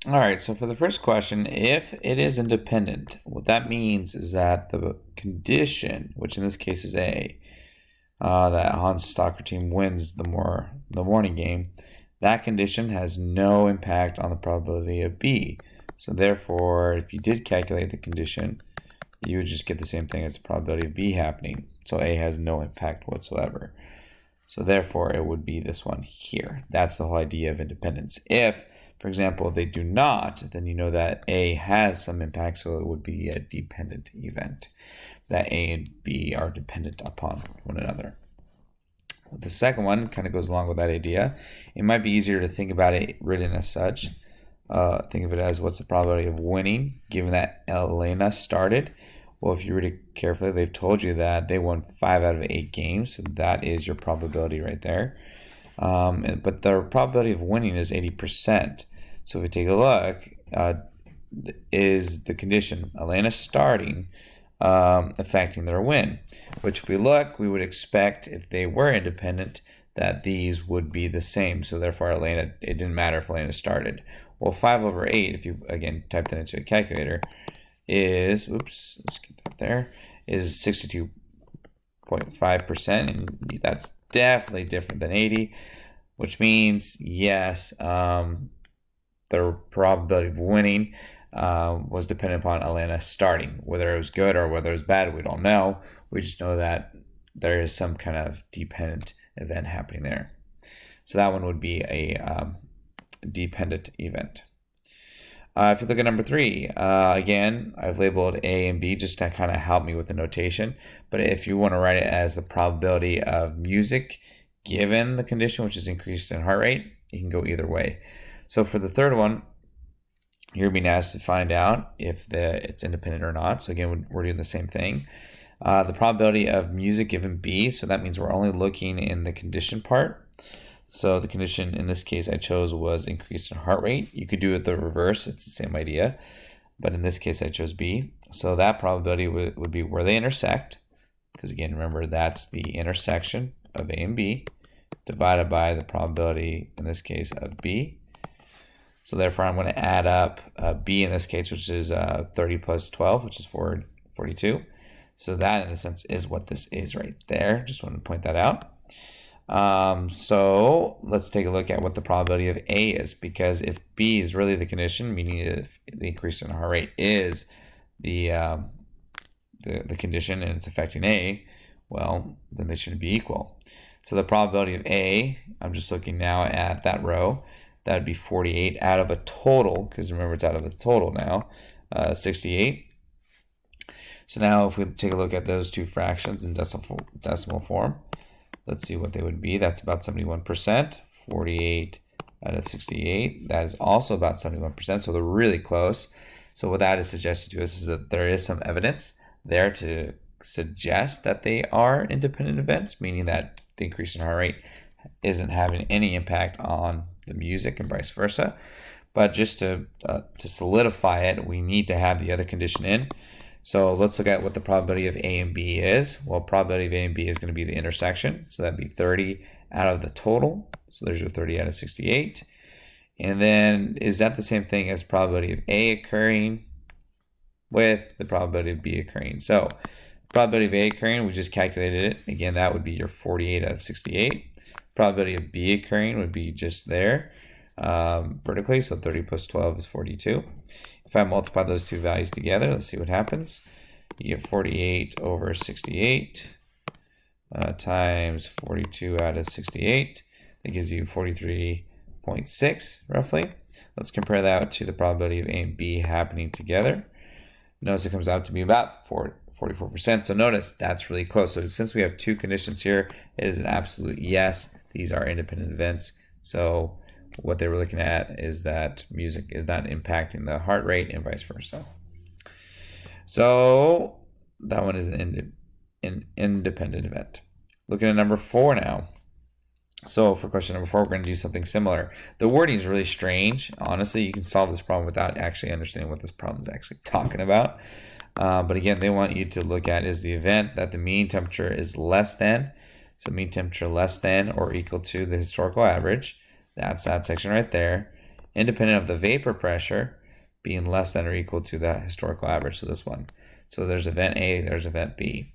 All right, so for the first question, if it is independent, what that means is that the condition, which in this case is A, that Hans Stalker team wins the morning game, that condition has no impact on the probability of B. So therefore, if you did calculate the condition, you would just get the same thing as the probability of B happening. So A has no impact whatsoever. So therefore, it would be this one here. That's the whole idea of independence. If, for example, if they do not, then you know that A has some impact, so it would be a dependent event, that A and B are dependent upon one another. The second one kind of goes along with that idea. It might be easier to think about it written as such. Think of it as what's the probability of winning, given that Elena started. Well, if you read it carefully, they've told you that they won 5 out of 8 games, so that is your probability right there. But their probability of winning is 80%. So if we take a look, is the condition Elena starting affecting their win? Which if we look, we would expect if they were independent that these would be the same. So therefore, Elena, it didn't matter if Elena started. Well, 5 over 8, if you, again, type that into a calculator, is, oops, let's get that there, is 62.5%, and that's definitely different than 80, which means, yes, the probability of winning was dependent upon Elena starting. Whether it was good or whether it was bad, we don't know. We just know that there is some kind of dependent event happening there. So that one would be a dependent event. If you look at number 3, again, I've labeled A and B just to kind of help me with the notation. But if you want to write it as the probability of music given the condition, which is increased in heart rate, you can go either way. So for the third one, you're being asked to find out if it's independent or not. So again, we're doing the same thing. The probability of music given B, so that means we're only looking in the condition part. So the condition in this case I chose was increased in heart rate. You could do it the reverse, it's the same idea. But in this case I chose B. So that probability would be where they intersect, because again, remember that's the intersection of A and B divided by the probability, in this case, of B. So therefore I'm going to add up B in this case, which is 30 plus 12, which is 42. So that in a sense is what this is right there. Just want to point that out. So let's take a look at what the probability of A is, because if B is really the condition, meaning if the increase in heart rate is the condition and it's affecting A, well, then they shouldn't be equal. So the probability of A, I'm just looking now at that row, that would be 48 out of a total, because remember it's out of a total now, 68. So now if we take a look at those two fractions in decimal form, let's see what they would be. That's about 71%, 48 out of 68. That is also about 71%, so they're really close. So what that is suggesting to us is that there is some evidence there to suggest that they are independent events, meaning that the increase in heart rate isn't having any impact on the music and vice versa. But just to solidify it, we need to have the other condition in. So let's look at what the probability of A and B is. Well, probability of A and B is going to be the intersection. So that'd be 30 out of the total. So there's your 30 out of 68. And then is that the same thing as probability of A occurring with the probability of B occurring? So probability of A occurring, we just calculated it. Again, that would be your 48 out of 68. Probability of B occurring would be just there vertically. So 30 plus 12 is 42. If I multiply those two values together, let's see what happens. You get 48 over 68 times 42 out of 68. That gives you 43.6 roughly. Let's compare that to the probability of A and B happening together. Notice it comes out to be about 44%. So notice that's really close. So since we have two conditions here, it is an absolute yes. These are independent events. So what they were looking at is that music is not impacting the heart rate and vice versa. So that one is an independent event. Looking at number 4 now. So for question number 4, we're going to do something similar. The wording is really strange. Honestly, you can solve this problem without actually understanding what this problem is actually talking about. But again, they want you to look at is the event that the mean temperature is less than, so mean temperature less than or equal to the historical average. That's that section right there. independent of the vapor pressure being less than or equal to the historical average. So this one. So there's event A, there's event B.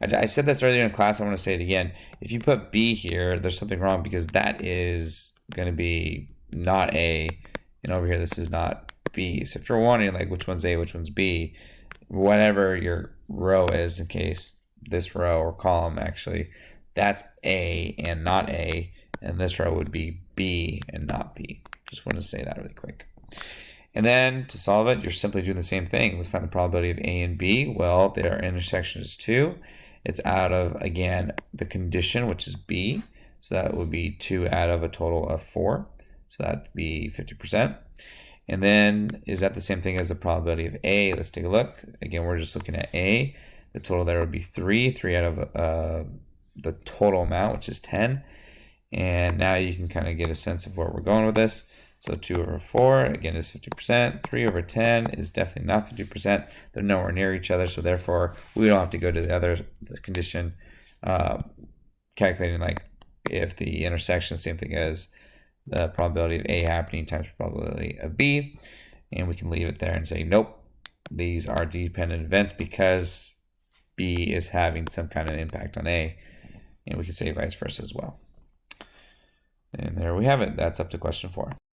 I said this earlier in class, I want to say it again. If you put B here, there's something wrong because that is going to be not A, and over here this is not B. So if you're wondering like which one's A, which one's B, whatever your row is, in case this row or column actually, that's A and not A, and this row would be B and not B. Just want to say that really quick. And then to solve it, you're simply doing the same thing. Let's find the probability of A and B. Well, their intersection is 2. It's out of, again, the condition, which is B. So that would be 2 out of a total of 4. So that'd be 50%. And then is that the same thing as the probability of A? Let's take a look. Again, we're just looking at A. The total there would be 3 out of the total amount, which is 10. And now you can kind of get a sense of where we're going with this. So 2 over 4, again, is 50%. 3 over 10 is definitely not 50%. They're nowhere near each other, so therefore we don't have to go to the other condition, calculating like if the intersection is the same thing as the probability of A happening times probability of B. And we can leave it there and say, nope, these are dependent events because B is having some kind of impact on A. And we can say vice versa as well. And there we have it. That's up to question 4.